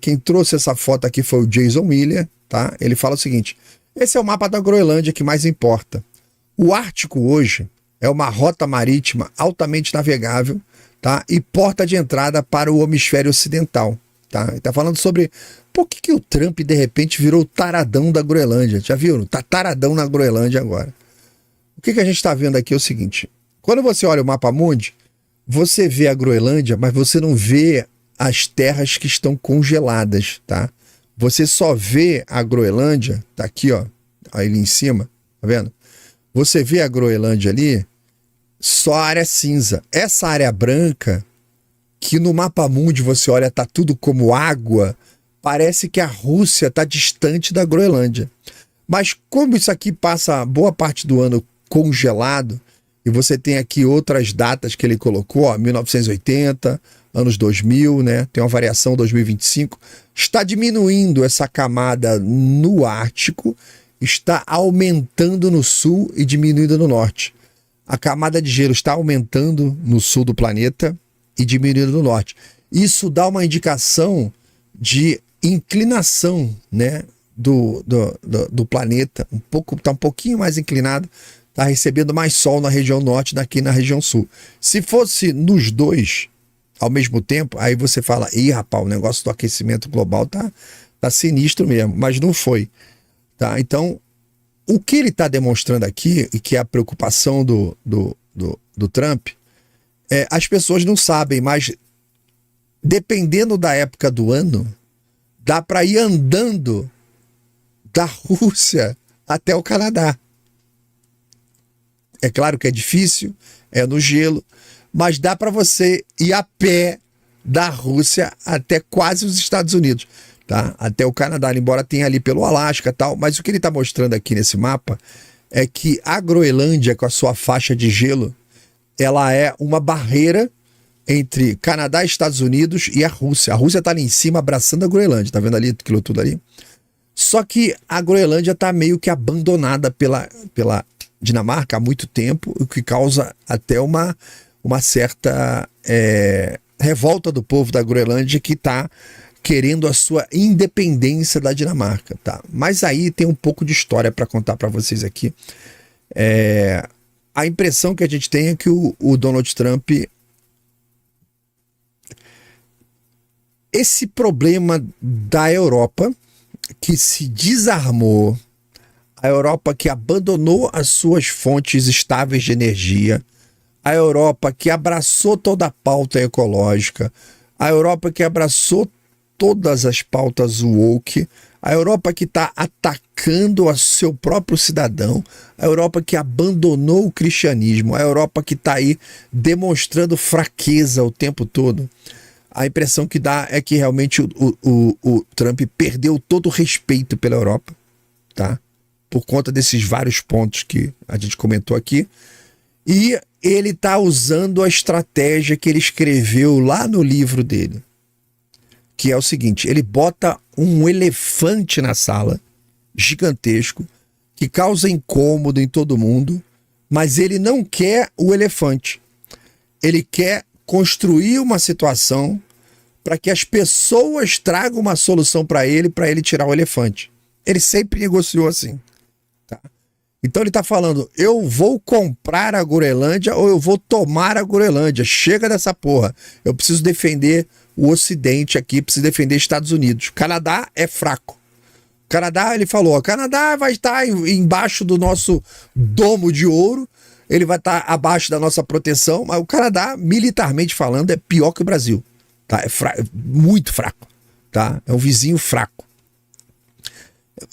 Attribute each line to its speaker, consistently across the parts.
Speaker 1: Quem trouxe essa foto aqui foi o Jason Miller, tá? Ele fala o seguinte: esse é o mapa da Groenlândia que mais importa. O Ártico hoje é uma rota marítima altamente navegável, tá? E porta de entrada para o hemisfério ocidental, tá? Ele tá falando sobre por que o Trump de repente virou o taradão da Groenlândia. Já viu? Tá taradão na Groenlândia agora. O que a gente está vendo aqui é o seguinte: quando você olha o mapa mundi, você vê a Groenlândia, mas você não vê as terras que estão congeladas, tá? Você só vê a Groenlândia, tá aqui, ó, ali em cima, tá vendo? Você vê a Groenlândia ali, só a área cinza. Essa área branca, que no mapa mundi você olha, tá tudo como água, parece que a Rússia está distante da Groenlândia. Mas como isso aqui passa boa parte do ano congelado, e você tem aqui outras datas que ele colocou, ó, 1980, anos 2000, né? Tem uma variação 2025, está diminuindo essa camada no Ártico, está aumentando no sul e diminuindo no norte. A camada de gelo está aumentando no sul do planeta e diminuindo no norte. Isso dá uma indicação de inclinação, né, do planeta, está um pouquinho mais inclinado, está recebendo mais sol na região norte do que na região sul. Se fosse nos dois ao mesmo tempo, aí você fala: ih, rapaz, o negócio do aquecimento global tá sinistro mesmo, mas não foi, tá? Então, o que ele está demonstrando aqui, e que é a preocupação do Trump, as pessoas não sabem, mas dependendo da época do ano, dá para ir andando da Rússia até o Canadá. É claro que é difícil, é no gelo, mas dá para você ir a pé da Rússia até quase os Estados Unidos, tá? Até o Canadá, embora tenha ali pelo Alasca e tal, mas o que ele está mostrando aqui nesse mapa é que a Groenlândia, com a sua faixa de gelo, ela é uma barreira entre Canadá, Estados Unidos e a Rússia. A Rússia está ali em cima abraçando a Groenlândia, tá vendo ali aquilo tudo ali? Só que a Groenlândia está meio que abandonada pela Dinamarca há muito tempo, o que causa até uma certa revolta do povo da Groenlândia, que está querendo a sua independência da Dinamarca, tá? Mas aí tem um pouco de história para contar para vocês aqui. A impressão que a gente tem é que o Donald Trump, esse problema da Europa que se desarmou, a Europa que abandonou as suas fontes estáveis de energia, a Europa que abraçou toda a pauta ecológica, a Europa que abraçou todas as pautas woke, a Europa que está atacando o seu próprio cidadão, a Europa que abandonou o cristianismo, a Europa que está aí demonstrando fraqueza o tempo todo. A impressão que dá é que realmente o Trump perdeu todo o respeito pela Europa, tá? Por conta desses vários pontos que a gente comentou aqui. E ele está usando a estratégia que ele escreveu lá no livro dele, que é o seguinte: ele bota um elefante na sala, gigantesco, que causa incômodo em todo mundo, mas ele não quer o elefante. Ele quer construir uma situação para que as pessoas tragam uma solução para ele tirar o elefante. Ele sempre negociou assim, tá? Então ele está falando: eu vou comprar a Groenlândia ou eu vou tomar a Groenlândia. Chega dessa porra. Eu preciso defender o Ocidente aqui, preciso defender Estados Unidos. O Canadá é fraco. O Canadá, ele falou, o Canadá vai estar embaixo do nosso domo de ouro, ele vai estar abaixo da nossa proteção, mas o Canadá, militarmente falando, é pior que o Brasil, tá? É muito fraco, tá? É um vizinho fraco.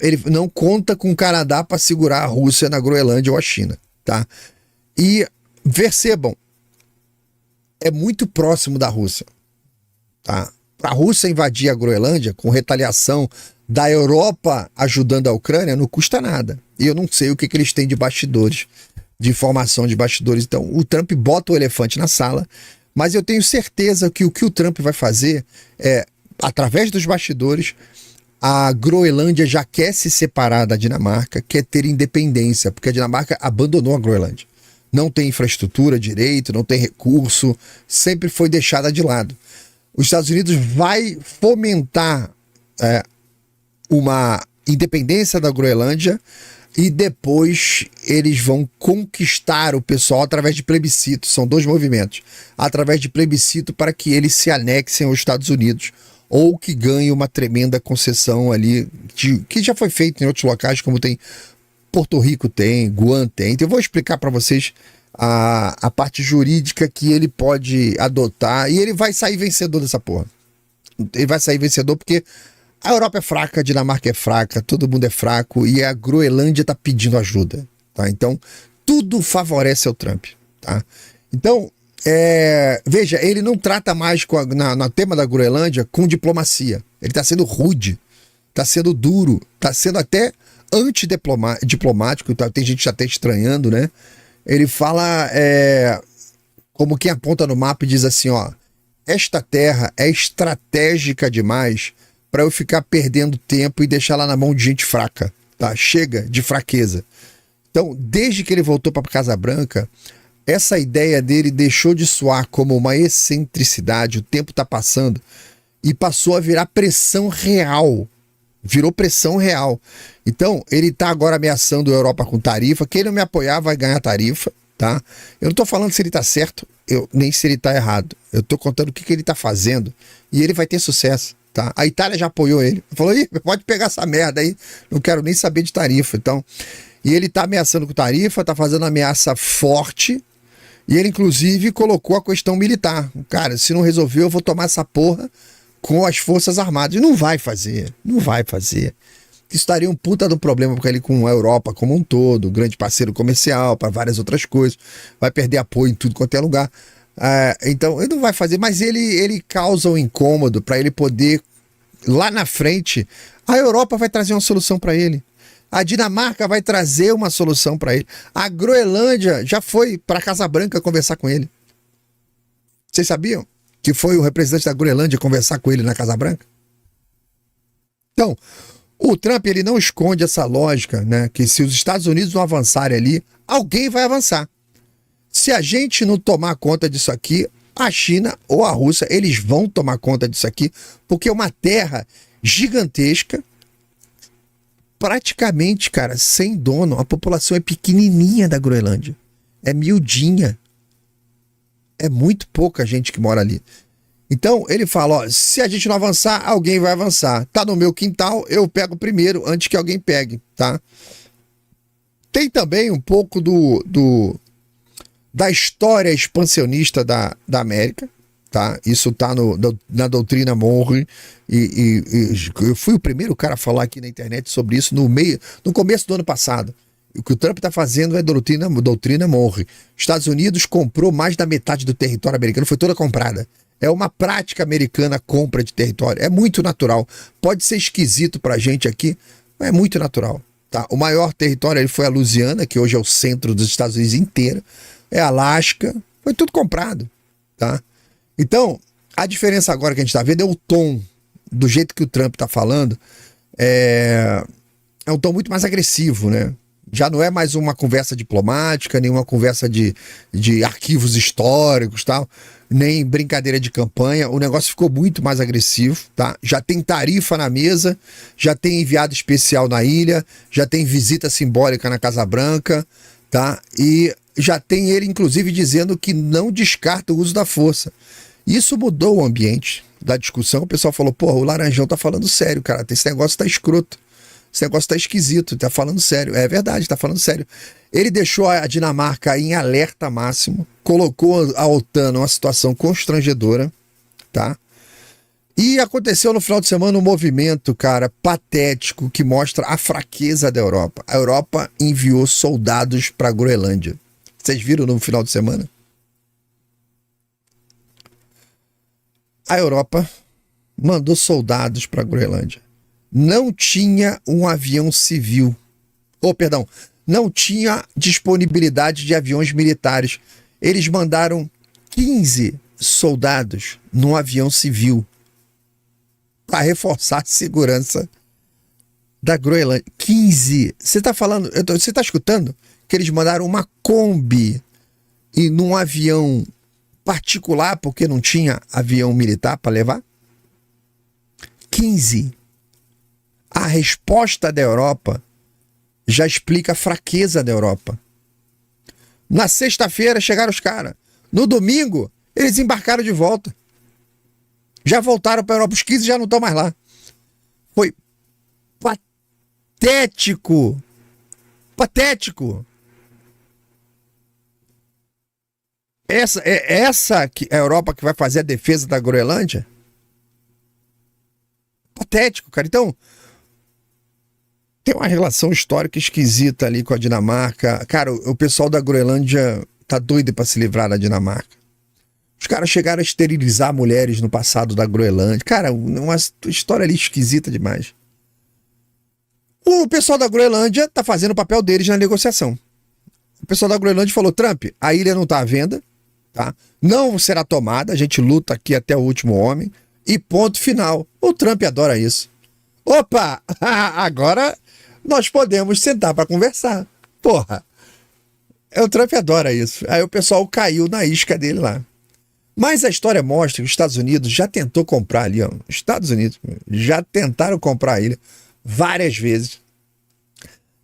Speaker 1: Ele não conta com o Canadá para segurar a Rússia na Groenlândia ou a China, tá? E percebam, é muito próximo da Rússia, tá? A Rússia invadir a Groenlândia com retaliação da Europa ajudando a Ucrânia não custa nada. E eu não sei o que eles têm de bastidores, de informação de bastidores. Então o Trump bota o elefante na sala, mas eu tenho certeza que o Trump vai fazer é, através dos bastidores, a Groenlândia já quer se separar da Dinamarca, quer ter independência, porque a Dinamarca abandonou a Groenlândia. Não tem infraestrutura direito, não tem recurso, sempre foi deixada de lado. Os Estados Unidos vai fomentar uma independência da Groenlândia e depois eles vão conquistar o pessoal através de plebiscito. São dois movimentos. Através de plebiscito para que eles se anexem aos Estados Unidos ou que ganhem uma tremenda concessão ali, que já foi feito em outros locais, como tem Porto Rico, tem Guam, tem. Então eu vou explicar para vocês a parte jurídica que ele pode adotar e ele vai sair vencedor dessa porra. Ele vai sair vencedor porque a Europa é fraca, a Dinamarca é fraca, todo mundo é fraco e a Groenlândia está pedindo ajuda, tá? Então, tudo favorece ao Trump, tá? Então, veja, ele não trata mais no tema da Groenlândia com diplomacia. Ele está sendo rude, está sendo duro, está sendo até antidiplomático, tá? Tem gente até estranhando, né? Ele fala como quem aponta no mapa e diz assim, ó, esta terra é estratégica demais para eu ficar perdendo tempo e deixar lá na mão de gente fraca, tá? Chega de fraqueza. Então, desde que ele voltou para Casa Branca, essa ideia dele deixou de soar como uma excentricidade, o tempo está passando, e passou a virar pressão real. Virou pressão real. Então, ele está agora ameaçando a Europa com tarifa. Quem não me apoiar vai ganhar tarifa, tá? Eu não estou falando se ele está certo, nem se ele está errado. Eu estou contando o que ele está fazendo e ele vai ter sucesso. Tá? A Itália já apoiou ele. Falou, pode pegar essa merda aí, não quero nem saber de tarifa. Então, e ele tá ameaçando com tarifa, tá fazendo ameaça forte, e ele inclusive colocou a questão militar. Cara, se não resolver, eu vou tomar essa porra com as Forças Armadas. E não vai fazer. Isso daria um puta do problema com ele, com a Europa como um todo, grande parceiro comercial, para várias outras coisas. Vai perder apoio em tudo quanto é lugar. Então, ele não vai fazer, mas ele causa um incômodo para ele poder, lá na frente, a Europa vai trazer uma solução para ele. A Dinamarca vai trazer uma solução para ele. A Groenlândia já foi para Casa Branca conversar com ele. Vocês sabiam que foi o representante da Groenlândia conversar com ele na Casa Branca? Então, o Trump, ele não esconde essa lógica, né? Que se os Estados Unidos não avançarem ali, alguém vai avançar. Se a gente não tomar conta disso aqui, a China ou a Rússia, eles vão tomar conta disso aqui, porque é uma terra gigantesca, praticamente, cara, sem dono. A população é pequenininha da Groenlândia, é miudinha, é muito pouca gente que mora ali. Então ele fala, ó, se a gente não avançar, alguém vai avançar. Tá no meu quintal, eu pego primeiro antes que alguém pegue, tá? Tem também um pouco da história expansionista da América, tá? Isso tá na doutrina Monroe e eu fui o primeiro cara a falar aqui na internet sobre isso no começo do ano passado. O que o Trump está fazendo é doutrina Monroe. Estados Unidos comprou mais da metade do território americano, foi toda comprada. É uma prática americana compra de território. É muito natural. Pode ser esquisito pra gente aqui, mas é muito natural, tá? O maior território ali foi a Louisiana, que hoje é o centro dos Estados Unidos inteiro. É Alasca, foi tudo comprado, tá? Então, a diferença agora que a gente está vendo é o tom, do jeito que o Trump está falando, é um tom muito mais agressivo, né? Já não é mais uma conversa diplomática, nem uma conversa de arquivos históricos, tal, nem brincadeira de campanha. O negócio ficou muito mais agressivo, tá? Já tem tarifa na mesa, já tem enviado especial na ilha, já tem visita simbólica na Casa Branca, tá? E já tem ele, inclusive, dizendo que não descarta o uso da força. Isso mudou o ambiente da discussão. O pessoal falou, porra, o Laranjão tá falando sério, cara. Esse negócio tá escroto. Esse negócio tá esquisito, tá falando sério. É verdade, tá falando sério. Ele deixou a Dinamarca em alerta máximo, colocou a OTAN numa situação constrangedora, tá? E aconteceu no final de semana um movimento, cara, patético, que mostra a fraqueza da Europa. A Europa enviou soldados para a Groenlândia. Vocês viram no final de semana? A Europa mandou soldados para a Groenlândia. Não tinha um avião civil. Não tinha disponibilidade de aviões militares. Eles mandaram 15 soldados num avião civil para reforçar a segurança da Groenlândia. 15. Você está falando, você está escutando que eles mandaram uma Kombi e num avião particular porque não tinha avião militar para levar? 15. a resposta da Europa já explica a fraqueza da Europa. Na sexta-feira chegaram os caras. No domingo, eles embarcaram de volta. Já voltaram para a Europa. Os 15 já não estão mais lá. Foi patético. Patético. Essa é a Europa que vai fazer a defesa da Groenlândia? Patético, cara. Então, tem uma relação histórica esquisita ali com a Dinamarca. Cara, o pessoal da Groenlândia tá doido para se livrar da Dinamarca. Os caras chegaram a esterilizar mulheres no passado da Groenlândia. Cara, uma história ali esquisita demais. O pessoal da Groenlândia tá fazendo o papel deles na negociação. O pessoal da Groenlândia falou: Trump, a ilha não tá à venda, tá? Não será tomada, a gente luta aqui até o último homem. E ponto final. O Trump adora isso. Opa, agora nós podemos sentar para conversar. Porra, o Trump adora isso. Aí o pessoal caiu na isca dele lá. Mas a história mostra que os Estados Unidos já tentou comprar ali, ó. Os Estados Unidos já tentaram comprar a ilha várias vezes.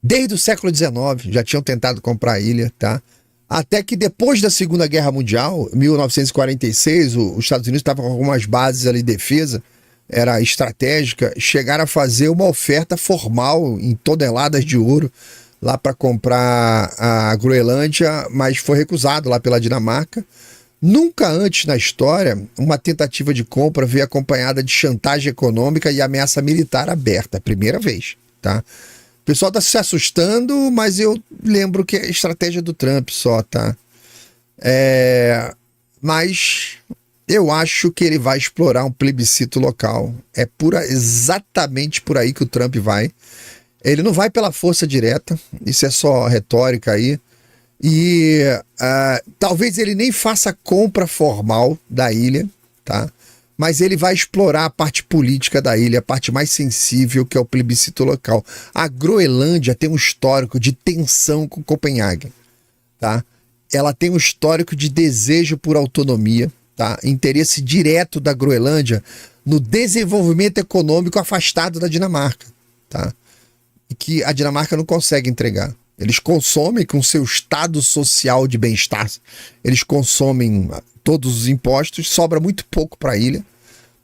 Speaker 1: Desde o século XIX já tinham tentado comprar a ilha, tá? Até que depois da Segunda Guerra Mundial, 1946, os Estados Unidos estavam com algumas bases ali de defesa, era estratégica, chegaram a fazer uma oferta formal em toneladas de ouro lá para comprar a Groenlândia, mas foi recusado lá pela Dinamarca. Nunca antes na história, uma tentativa de compra veio acompanhada de chantagem econômica e ameaça militar aberta. Primeira vez, tá? O pessoal tá se assustando, mas eu lembro que é estratégia do Trump só, tá? Mas eu acho que ele vai explorar um plebiscito local. É exatamente por aí que o Trump vai. Ele não vai pela força direta, isso é só retórica aí. E talvez ele nem faça compra formal da ilha, tá? Mas ele vai explorar a parte política da ilha, a parte mais sensível, que é o plebiscito local. A Groenlândia tem um histórico de tensão com Copenhague, tá? Ela tem um histórico de desejo por autonomia, tá? Interesse direto da Groenlândia no desenvolvimento econômico afastado da Dinamarca, tá? E que a Dinamarca não consegue entregar. Eles consomem com seu estado social de bem-estar, eles consomem todos os impostos, sobra muito pouco para a ilha,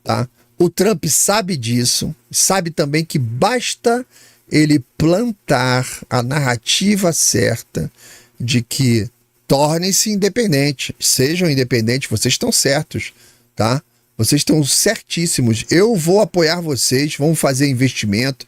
Speaker 1: tá? O Trump sabe disso, sabe também que basta ele plantar a narrativa certa de que tornem-se independentes, sejam independentes, vocês estão certos, tá? Vocês estão certíssimos, eu vou apoiar vocês, vamos fazer investimento,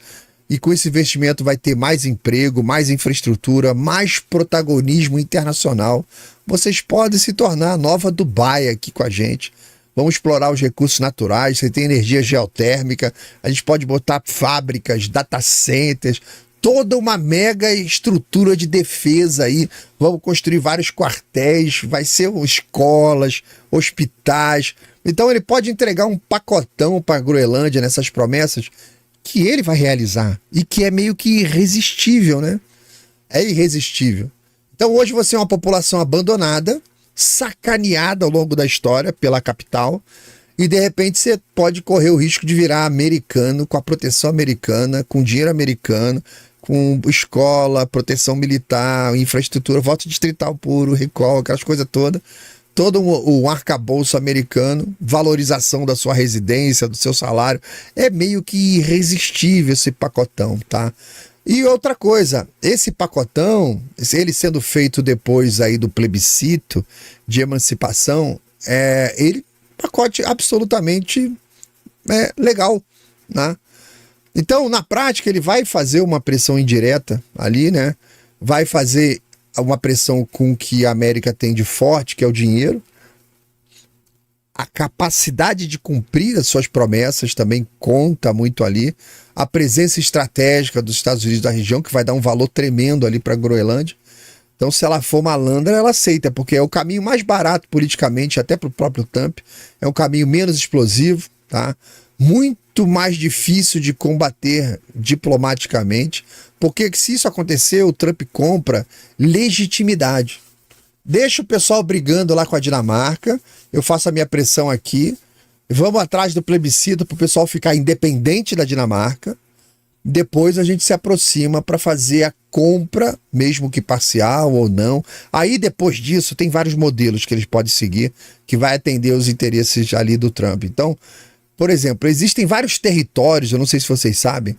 Speaker 1: e com esse investimento vai ter mais emprego, mais infraestrutura, mais protagonismo internacional. Vocês podem se tornar a nova Dubai aqui com a gente. Vamos explorar os recursos naturais, você tem energia geotérmica, a gente pode botar fábricas, data centers, toda uma mega estrutura de defesa aí. Vamos construir vários quartéis, vai ser escolas, hospitais. Então ele pode entregar um pacotão para a Groenlândia nessas promessas que ele vai realizar e que é meio que irresistível, né? É irresistível. Então hoje você é uma população abandonada, sacaneada ao longo da história pela capital, e de repente você pode correr o risco de virar americano, com a proteção americana, com dinheiro americano, com escola, proteção militar, infraestrutura, voto distrital puro, recall, aquelas coisas todas. Todo o arcabouço americano, valorização da sua residência, do seu salário, é meio que irresistível esse pacotão, tá? E outra coisa, esse pacotão, ele sendo feito depois aí do plebiscito de emancipação, pacote absolutamente legal, né? Então, na prática, ele vai fazer uma pressão indireta ali, né? Vai fazer uma pressão com que a América tem de forte, que é o dinheiro. A capacidade de cumprir as suas promessas também conta muito ali. A presença estratégica dos Estados Unidos da região, que vai dar um valor tremendo ali para a Groenlândia. Então, se ela for malandra, ela aceita, porque é o caminho mais barato politicamente, até para o próprio Trump. É um caminho menos explosivo, tá? Muito mais difícil de combater diplomaticamente, porque se isso acontecer, o Trump compra legitimidade. Deixa o pessoal brigando lá com a Dinamarca, eu faço a minha pressão aqui, vamos atrás do plebiscito para o pessoal ficar independente da Dinamarca, depois a gente se aproxima para fazer a compra, mesmo que parcial ou não. Aí depois disso tem vários modelos que eles podem seguir que vai atender os interesses ali do Trump. Então, por exemplo, existem vários territórios, eu não sei se vocês sabem,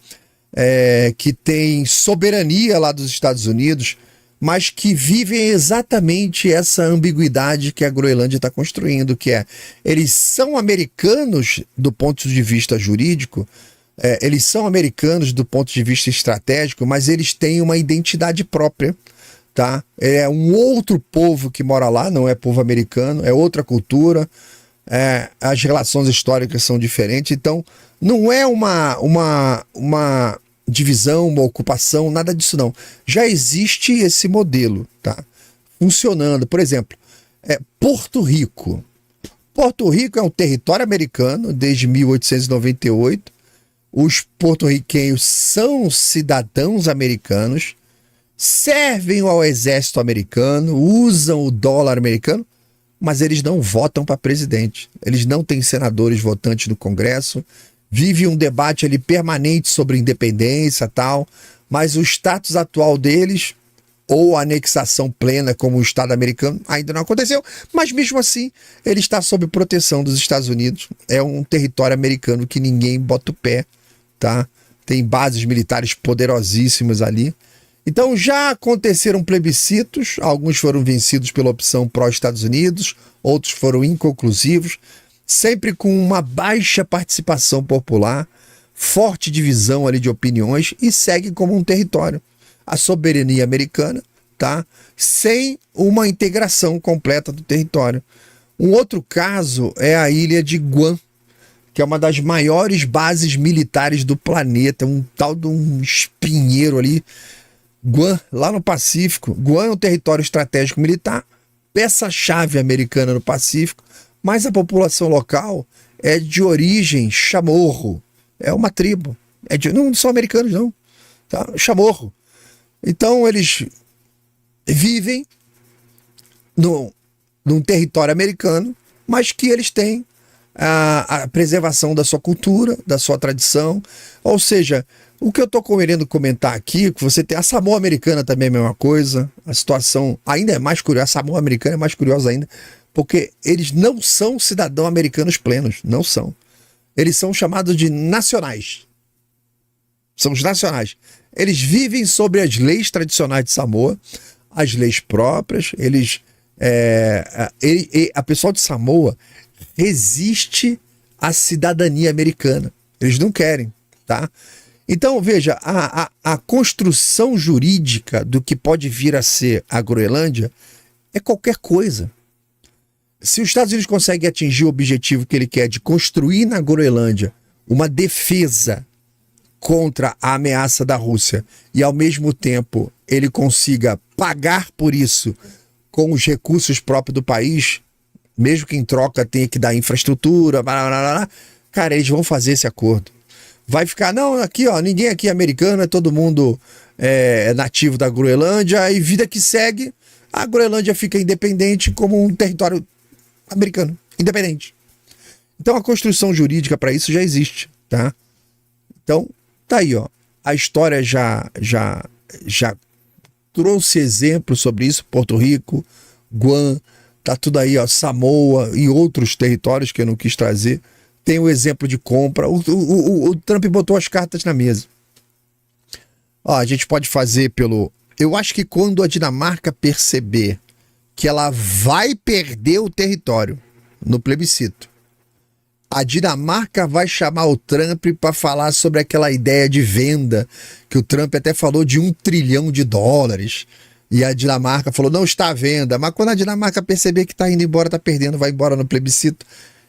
Speaker 1: que tem soberania lá dos Estados Unidos, mas que vivem exatamente essa ambiguidade que a Groenlândia está construindo, que é, eles são americanos do ponto de vista jurídico, eles são americanos do ponto de vista estratégico, mas eles têm uma identidade própria, tá? É um outro povo que mora lá, não é povo americano, é outra cultura, as relações históricas são diferentes, então não é uma divisão, uma ocupação, nada disso não. Já existe esse modelo, tá? Funcionando. Por exemplo, Porto Rico. Porto Rico é um território americano desde 1898. Os porto-riquenhos são cidadãos americanos, servem ao exército americano, usam o dólar americano, mas eles não votam para presidente. Eles não têm senadores votantes no Congresso. Vive um debate ali permanente sobre independência e tal, mas o status atual deles, ou a anexação plena como o Estado americano, ainda não aconteceu, mas mesmo assim ele está sob proteção dos Estados Unidos. É um território americano que ninguém bota o pé, tá? Tem bases militares poderosíssimas ali. Então já aconteceram plebiscitos, alguns foram vencidos pela opção pró-Estados Unidos, outros foram inconclusivos, sempre com uma baixa participação popular, forte divisão ali de opiniões e segue como um território. A soberania americana, tá? Sem uma integração completa do território. Um outro caso é a ilha de Guam, que é uma das maiores bases militares do planeta, um tal de um espinheiro ali. Guam, lá no Pacífico. Guam é um território estratégico militar, peça-chave americana no Pacífico, mas a população local é de origem chamorro. É uma tribo. Não são americanos, não. Tá? Chamorro. Então, eles vivem num território americano, mas que eles têm a preservação da sua cultura, da sua tradição. Ou seja, o que eu estou querendo comentar aqui, que você tem a Samoa Americana também é a mesma coisa, a situação ainda é mais curiosa, a Samoa Americana é mais curiosa ainda, porque eles não são cidadãos americanos plenos, não são. Eles são chamados de nacionais. São os nacionais. Eles vivem sobre as leis tradicionais de Samoa, as leis próprias, a pessoa de Samoa resiste à cidadania americana. Eles não querem, tá? Então, veja, a construção jurídica do que pode vir a ser a Groenlândia é qualquer coisa. Se os Estados Unidos conseguem atingir o objetivo que ele quer de construir na Groenlândia uma defesa contra a ameaça da Rússia e, ao mesmo tempo, ele consiga pagar por isso com os recursos próprios do país, mesmo que em troca tenha que dar infraestrutura, cara, eles vão fazer esse acordo. Vai ficar, não, aqui ó, ninguém aqui é americano, é todo mundo nativo da Groenlândia, e vida que segue, a Groenlândia fica independente como um território americano, independente. Então a construção jurídica para isso já existe, tá? Então, tá aí, ó. A história já trouxe exemplos sobre isso, Porto Rico, Guam, tá tudo aí, ó, Samoa e outros territórios que eu não quis trazer. Tem o exemplo de compra. O Trump botou as cartas na mesa. Ó, a gente pode fazer pelo... Eu acho que quando a Dinamarca perceber que ela vai perder o território no plebiscito, a Dinamarca vai chamar o Trump para falar sobre aquela ideia de venda, que o Trump até falou de $1 trilhão. E a Dinamarca falou, não está à venda. Mas quando a Dinamarca perceber que está indo embora, está perdendo, vai embora no plebiscito,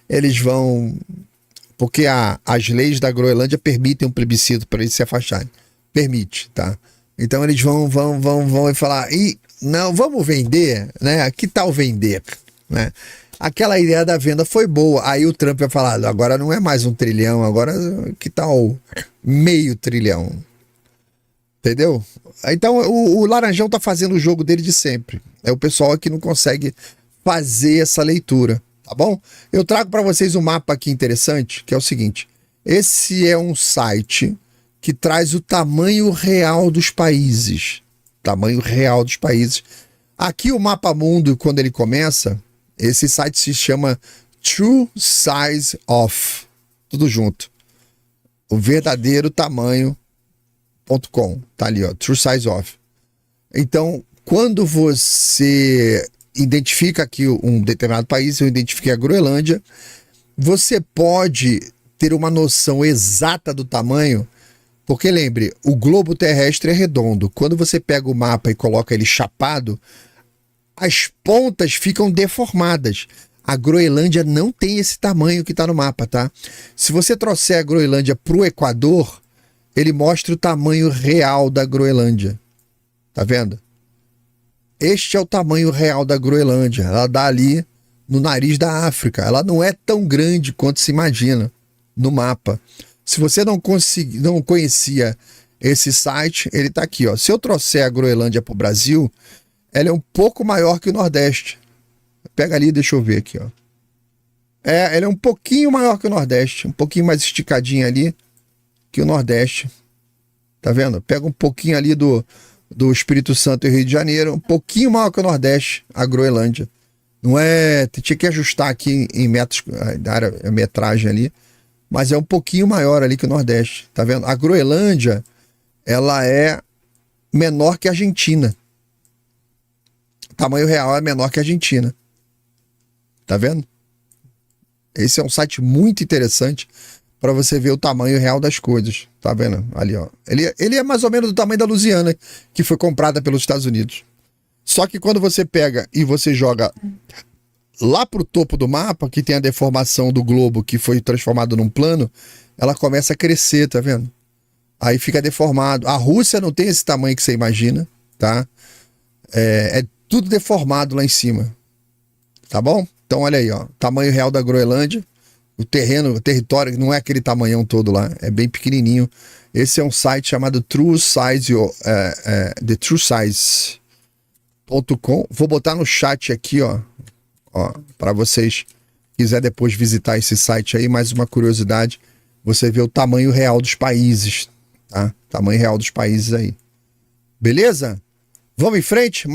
Speaker 1: eles vão... Porque as leis da Groenlândia permitem um plebiscito para eles se afastarem. Permite, tá? Então eles vão falar, não, vamos vender, né? Que tal vender, né? Aquela ideia da venda foi boa. Aí o Trump vai falar, agora não é mais $1 trilhão, agora que tal $0,5 trilhão? Entendeu? Então o Laranjão tá fazendo o jogo dele de sempre. É o pessoal que não consegue fazer essa leitura, tá bom? Eu trago para vocês um mapa aqui interessante, que é o seguinte. Esse é um site que traz o tamanho real dos países. Tamanho real dos países. Aqui o Mapa Mundo, quando ele começa, esse site se chama True Size Of. Tudo junto. O verdadeiro tamanho.com. Tá ali, ó. True Size Of. Então, quando você identifica aqui um determinado país, eu identifiquei a Groenlândia, você pode ter uma noção exata do tamanho, porque lembre, o globo terrestre é redondo. Quando você pega o mapa e coloca ele chapado, as pontas ficam deformadas. A Groenlândia não tem esse tamanho que está no mapa, tá? Se você trouxer a Groenlândia para o Equador, ele mostra o tamanho real da Groenlândia. Tá vendo? Este é o tamanho real da Groenlândia. Ela dá ali no nariz da África. Ela não é tão grande quanto se imagina no mapa. Se você não conhecia esse site, ele está aqui, ó. Se eu trouxer a Groenlândia para o Brasil, ela é um pouco maior que o Nordeste. Pega ali, deixa eu ver aqui, ó. Ela é um pouquinho maior que o Nordeste, um pouquinho mais esticadinha ali que o Nordeste. Tá vendo? Pega um pouquinho ali do Espírito Santo e Rio de Janeiro, um pouquinho maior que o Nordeste, a Groenlândia. Não é... Tinha que ajustar aqui em metros, a metragem ali, mas é um pouquinho maior ali que o Nordeste, tá vendo? A Groenlândia, ela é menor que a Argentina. O tamanho real é menor que a Argentina. Tá vendo? Esse é um site muito interessante para você ver o tamanho real das coisas. Tá vendo? Ali, ó. Ele é mais ou menos do tamanho da Louisiana, que foi comprada pelos Estados Unidos. Só que quando você pega e você joga lá pro topo do mapa, que tem a deformação do globo que foi transformado num plano, ela começa a crescer, tá vendo? Aí fica deformado. A Rússia não tem esse tamanho que você imagina, tá? É tudo deformado lá em cima. Tá bom? Então olha aí, ó. Tamanho real da Groenlândia. O território não é aquele tamanhão todo lá, é bem pequenininho. Esse é um site chamado True Size, The True Size.com. Vou botar no chat aqui, ó, para vocês quiser depois visitar esse site aí, mais uma curiosidade, você vê o tamanho real dos países, tá? Tamanho real dos países aí. Beleza? Vamos em frente?